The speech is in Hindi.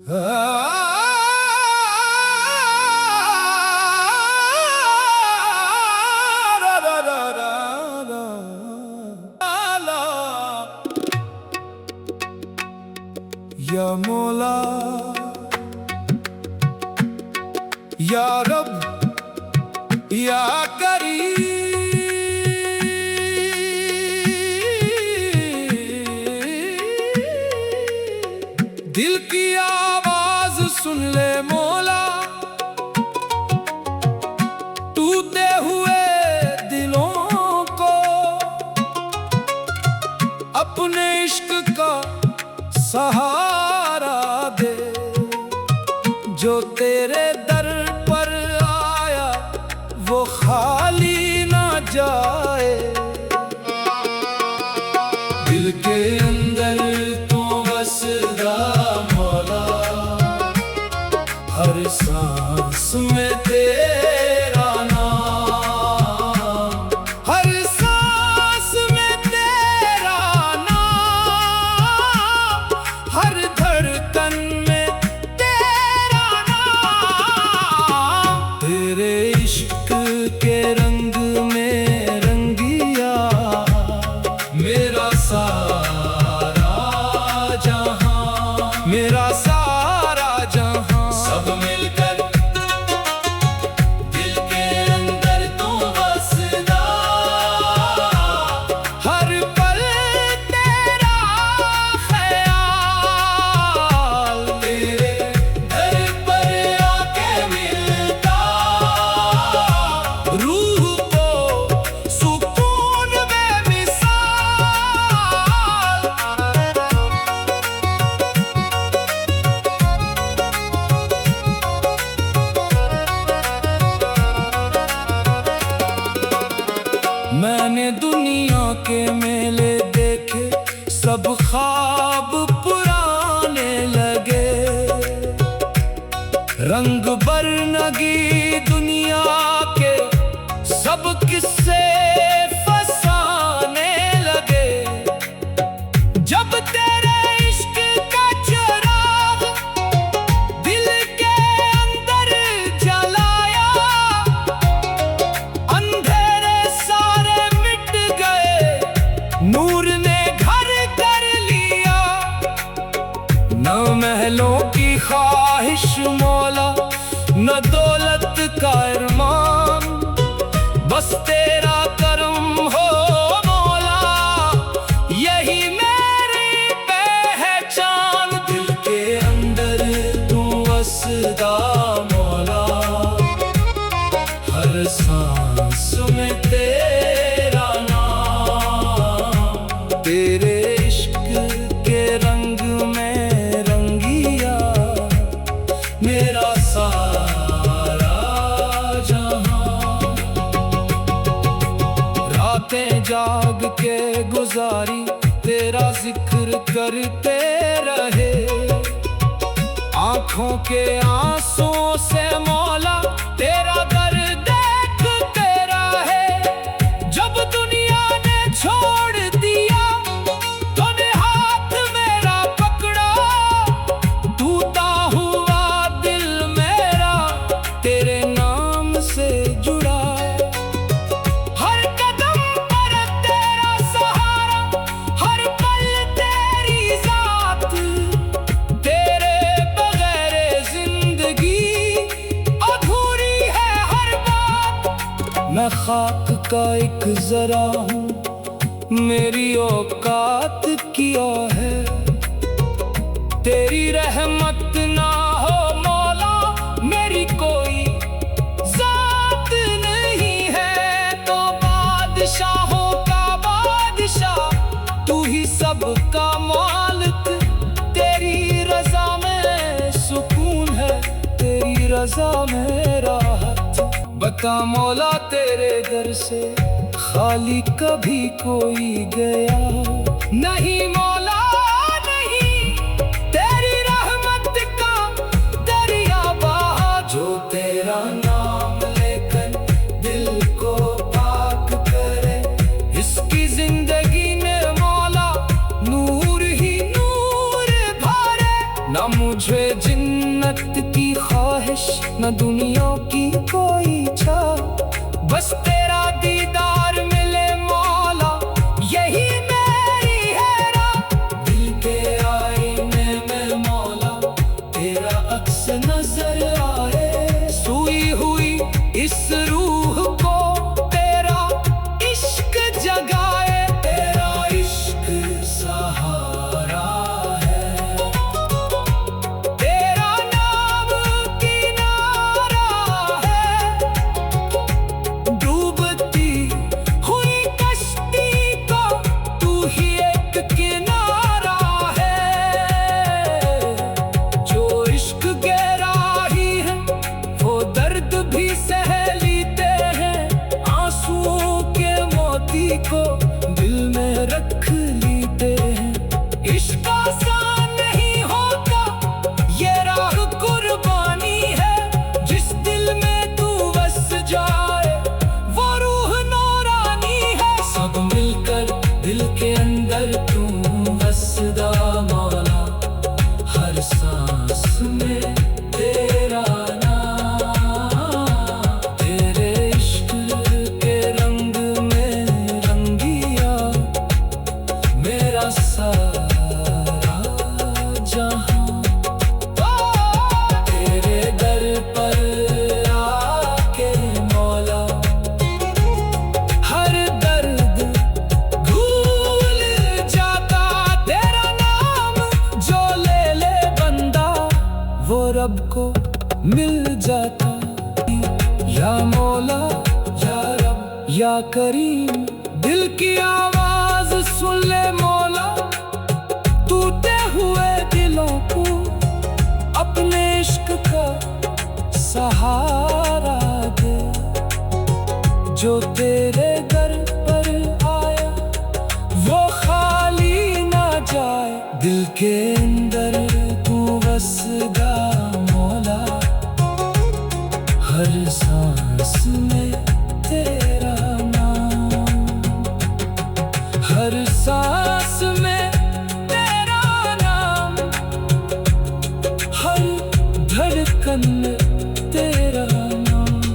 या मौला या रब या करीम, दिल की आवाज सुन ले मौला, टूटे हुए दिलों को अपने इश्क का सहारा दे। जो तेरे दर पर आया वो खाली ना जाए। दिल के अंदर तू बसदा मौला, हर सांस में तेरा नाम, हर सांस में तेरा नाम, हर धड़कन में तेरा नाम। तेरे इश्क के रंग में रंगिया मेरा सारा जहां, मेरा सारा जहां। सब मिलकर दिल के अंदर तू बसदा, हर पल तेरा ख्याल, तेरे दर पर आके मिलता, रूह को सुकून बेमिसाल। मैंने दुनिया के मेले देखे, सब ख्वाब पुराने लगे। रंग बरनगी दुनिया के सब किस्से फसाने लगे। जब तेरे इश्क का चिराग दिल के अंदर जलाया, अंधेरे सारे मिट गए, नूर ने घर कर लिया। न महलों की ख्वाहिश मौला, न दौलत का अरमान, बस तेरा करम हो मौला, यही मेरी पहचान। दिल के अंदर तू बसदा मौला, हर सांस में तेरा नाम, तेरे इश्क के रंग में रंगिया मेरा सारा जहां। रातें जाग के गुजारी तेरा जिक्र करते रहे, आंखों के आंसुओं से मौला तेरा दर देखते रहे। जब दुनिया ने छोड़ दिया तूने हाथ मेरा पकड़ा, टूटा हुआ दिल मेरा तेरे नाम से जुड़ा। हर कदम पर तेरा सहारा, हर पल तेरी जात, तेरे बगैर जिंदगी अधूरी है हर बात। मैं खाक का एक जरा हूँ, मेरी औकात क्या है। तेरी रहमत ना हो मौला, मेरी कोई जात नहीं है। तो बादशाहों का बादशाह, तू ही सबका मालिक। तेरी रजा में सुकून है, तेरी रजा में राहत। बता मौला तेरे दर से खाली कभी कोई गया नहीं मौला, नहीं। तेरी रहमत का दरिया बहा, जो तेरा नाम लेकर दिल को पाक करे। इसकी जिंदगी में मौला नूर ही नूर भरे, न मुझे जिन्नत की ख्वाहिश, न दुनिया की कोई इच्छा, बस तेरा दीदार मिले मौला, यही मेरी है राह। दिल के आईने में मौला तेरा अक्स नजर आए, सोई हुई इस रूह को तेरा इश्क जगाए। तेरा इश्क सहारा है, तेरा नाम किनारा है, डूबती हुई कश्ती को तू ही एक किनारा है। जो इश्क गहरा ही है वो दर्द भी सह लेते हैं, आंसुओं के मोती को दिल में रख लेते हैं। इश्क आसान नहीं होता, ये राह कुर्बानी है, जिस दिल में तू बस जाए वो रूह नूरानी है। सब मिलकर दिल के अंदर तू बसदा मौला, हर सांस में तेरा नाम, तेरे इश्क के रंग में रंगिया मेरा सारा जहां। तेरे दर पर आके मौला हर दर्द भूल जाता, तेरा नाम जो ले ले बंदा वो रब को मिल जाता। या मौला या रब या करीम, दिल की आवाज सुन ले मौला, टूटे हुए दिलों को अपने इश्क का सहारा दे। जो तेरे दर पर आया वो खाली ना जाए, दिल के